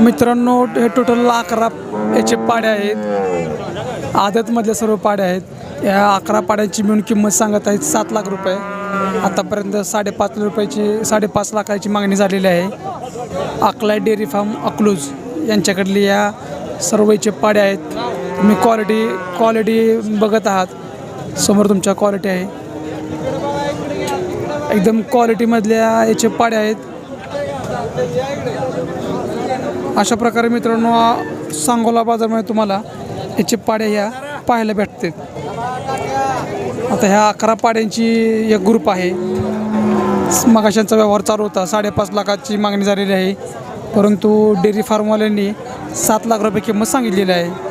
मित्रांनो हे टोटल 11 याचे पाडे आहेत. आदतमधल्या सर्व पाड्या आहेत. या 11 पाड्यांची मिळून किंमत सांगत आहेत 7 लाख रुपये. आतापर्यंत 5.5 लाखाची मागणी झालेली आहे. अकलाय डेअरी फार्म अकलूज यांच्याकडली या सर्व याचे पाडे आहेत. तुम्ही क्वालिटी बघत आहात. समोर तुमच्या क्वालिटी आहे. एकदम क्वालिटीमधल्या याचे पाडे आहेत. अशा प्रकारे मित्रांनो सांगोला बाजारामध्ये तुम्हाला याचे पाड्या ह्या पाहायला भेटतात. आता ह्या 11 पाड्यांची एक ग्रुप आहे. मगाशांचा व्यवहार चालू होता. 5.5 लाखाची मागणी झालेली आहे. परंतु डेअरी फार्मवाल्यांनी 7 लाख रुपये किंमत सांगितलेली आहे.